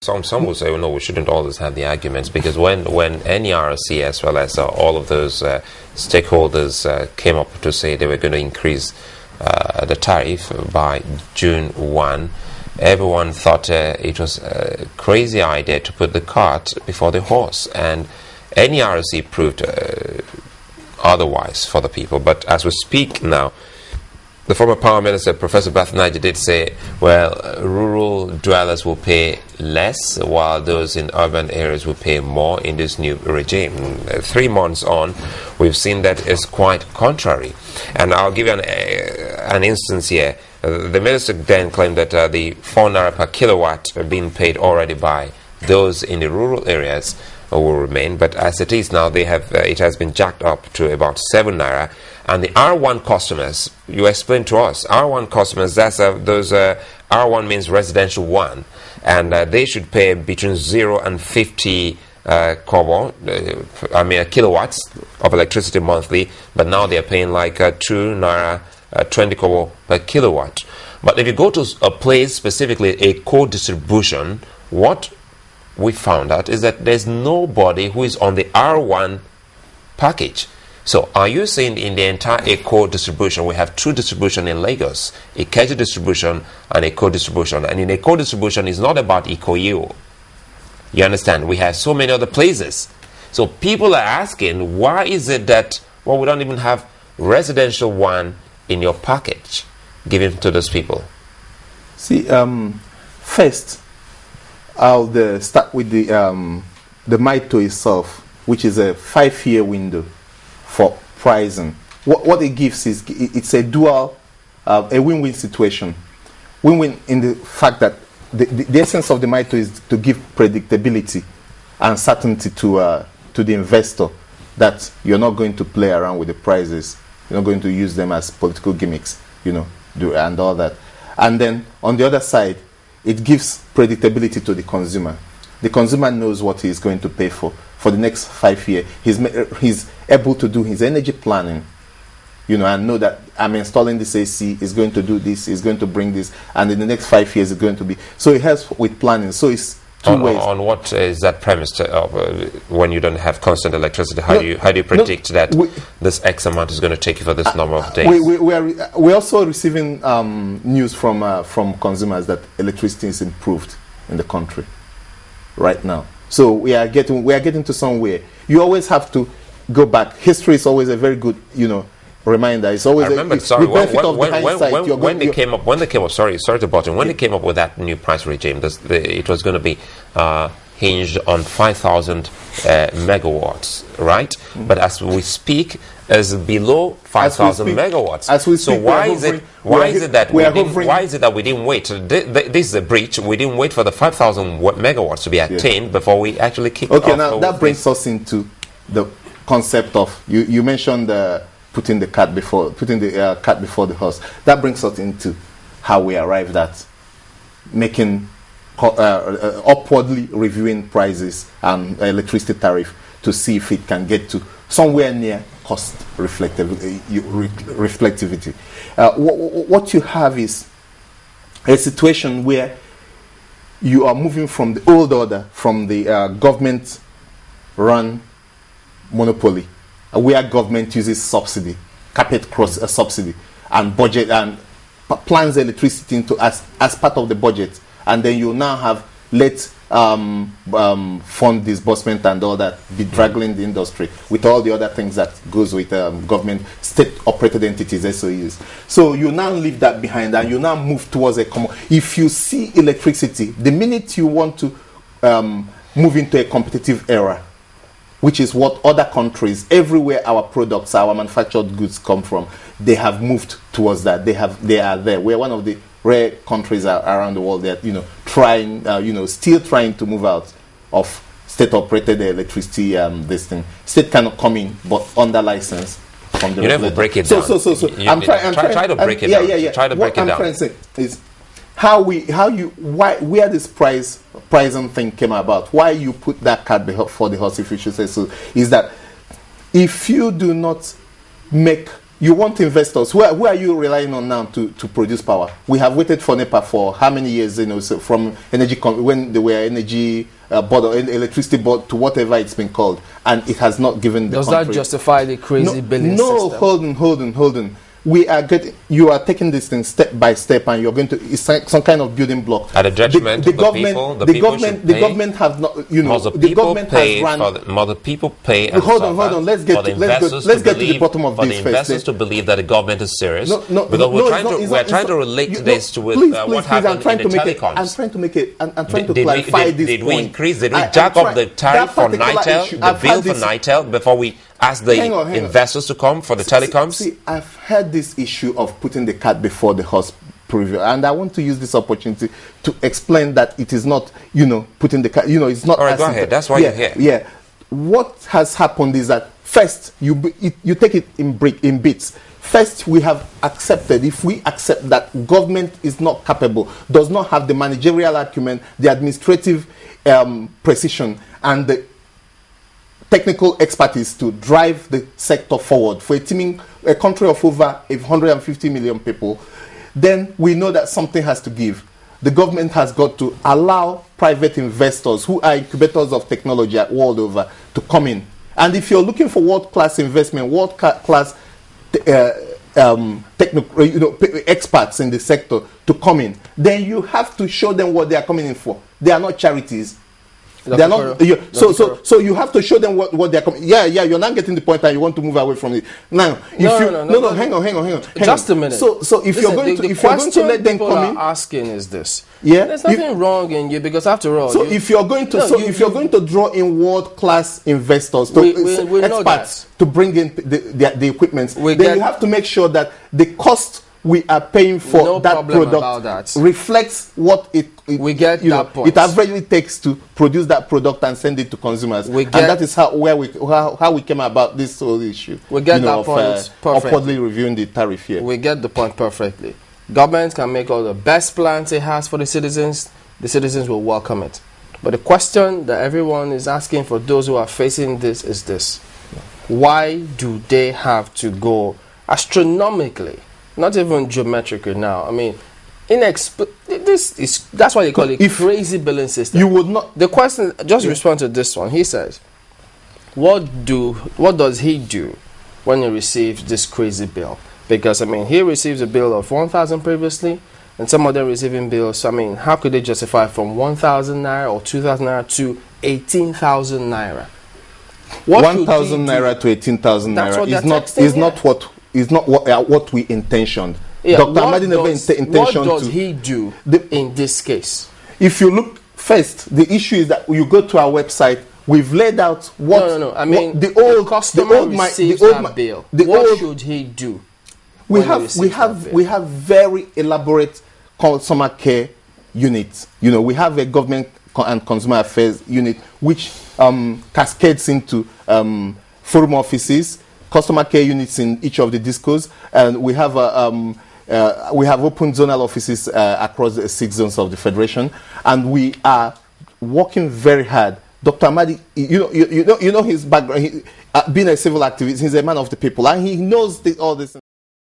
Some will say, well, no, we shouldn't always have the arguments, because when NERC as well as all of those stakeholders came up to say they were going to increase the tariff by June 1, everyone thought it was a crazy idea to put the cart before the horse, and NERC proved otherwise for the people. But as we speak now, the former Power Minister, Professor Bathnaji, did say, well, rural dwellers will pay less, while those in urban areas will pay more in this new regime. 3 months on, we've seen that it's quite contrary. And I'll give you an instance here. The minister then claimed that the 4 naira per kilowatt being paid already by those in the rural areas will remain, but as it is now, they have it has been jacked up to about 7 naira. And the R1 customers, you explained to us, R1 customers, that's those R1 means residential 1, and they should pay between 0 and 50 kilowatts of electricity monthly, but now they're paying like 2 naira 20 kobo per kilowatt. But if you go to a place, specifically a co-distribution, what we found out is that there's nobody who is on the R1 package. So are you saying in the entire eco distribution, we have 2 distribution in Lagos, a Ikeja distribution and a co-distribution, and in a co-distribution is not about Ikoyi. You understand? We have so many other places. So people are asking, why is it that, well, we don't even have residential 1 in your package given to those people? See, first, I'll start with the MITO itself, which is a 5-year window for pricing. What it gives is it's a dual, a win-win situation. Win-win in the fact that the essence of the MITO is to give predictability and certainty to the investor that you're not going to play around with the prices. You're not going to use them as political gimmicks, and all that. And then on the other side, it gives predictability to the consumer. The consumer knows what he's going to pay for the next 5 years. He's able to do his energy planning, and know that I'm installing this AC, is going to do this, is going to bring this, and in the next 5 years it's going to be. So it helps with planning. So it's two ways. On what is that premise when you don't have constant electricity? How do you predict that this X amount is going to take you for this number of days? We're also receiving news from consumers that electricity is improved in the country right now. So we are getting to somewhere. You always have to go back. History is always a very good, reminder. It's always when they came up. Sorry to bottom. When they came up with that new price regime, it was going to be hinged on 5,000 megawatts, right? But as we speak, is below 5,000 megawatts. As we speak, so why is it that we didn't wait? This is a breach. We didn't wait for the 5,000 megawatts to be attained before we actually kicked off. Okay, now that brings us into the concept of you mentioned putting the cart before the horse. That brings us into how we arrived at making upwardly reviewing prices and electricity tariff to see if it can get to somewhere near cost reflectivity. What you have is a situation where you are moving from the old order, from the government-run monopoly, where government uses subsidy, carpet cross subsidy, and budget and plans electricity into as part of the budget, and then you now have fund disbursement and all that be dragging the industry with all the other things that goes with government, state-operated entities, SOEs. So you now leave that behind and you now move towards a common. If you see electricity, the minute you want to move into a competitive era, which is what other countries, everywhere our products, our manufactured goods come from, they have moved towards that. They are there. We're one of the rare countries around the world that still trying to move out of state-operated electricity. This thing, state cannot come in, but under license from the. You never break it down. So I'm trying to break it down. Yeah. Try to break it down. What I'm trying to say is where this pricing thing came about. Why you put that cart before the horse, if you should say so, is that if you do not make you want investors. Who are you relying on now to produce power? We have waited for NEPA for how many years? So from when they were energy board or electricity board to whatever it's been called, and it has not given. Does that justify the crazy billing No, system? hold on. You are taking this thing step by step, and you're going to. It's like some kind of building block. At the judgment the of government, the government have not. The government has run. Must the people pay? Hold on. Let's get to the bottom of this first. For the investors to believe that the government is serious. Because we're trying to relate this to what happened in the telecoms. I'm trying to make it. I'm trying to clarify this point. Did we jack up the tariff for Nitel, the bill for Nitel, before we ask the investors to come for the telecoms? See, I've heard this issue of putting the cat before the horse preview, and I want to use this opportunity to explain that it is not, putting the cat, it's not. All right, go ahead. That's why you're here. Yeah. What has happened is that first, you take it in bits. First, we have accepted, if we accept that government is not capable, does not have the managerial acumen, the administrative precision, and the technical expertise to drive the sector forward for a country of over 150 million people, then we know that something has to give. The government has got to allow private investors who are incubators of technology world over to come in. And if you're looking for world-class investment, world-class experts in the sector to come in, then you have to show them what they are coming in for. They are not charities. They are not. So you have to show them what they are coming. Yeah. You're not getting the point, and you want to move away from it. Now, no. Hang on. Just a minute. So if you're going to let them come in, asking is this. Yeah. There's nothing wrong in you, because after all. So if you're going to draw in world-class investors, experts to bring in the equipment, then you have to make sure that the cost we are paying for that product reflects what it that point. It averagely takes to produce that product and send it to consumers. And that is how we came about this whole issue. We get that point perfectly. Upwardly reviewing the tariff here. We get the point perfectly. Government can make all the best plans it has for the citizens will welcome it. But the question that everyone is asking for those who are facing this is this: why do they have to go astronomically? Not even geometrically now. I mean, that's why they call it crazy billing system. You would not. The question, respond to this one. He says, what does he do when he receives this crazy bill? Because, I mean, he receives a bill of 1,000 previously, and some of them receiving bills. So, I mean, how could they justify from 1,000 naira or 2,000 naira to 18,000 naira? 1,000 naira to 18,000 naira is not what we intentioned. Yeah, Dr. Amadi never intentioned. What does he do in this case? If you look first, the issue is that you go to our website. We've laid out what. No. I mean, the old customer receives that bill. What should he do? We have very elaborate customer care units. We have a government and consumer affairs unit which cascades into forum offices, customer care units in each of the discos, and we have open zonal offices across the 6 zones of the federation, and we are working very hard. Dr. Amadi, you know his background. Being a civil activist, he's a man of the people, and he knows all this.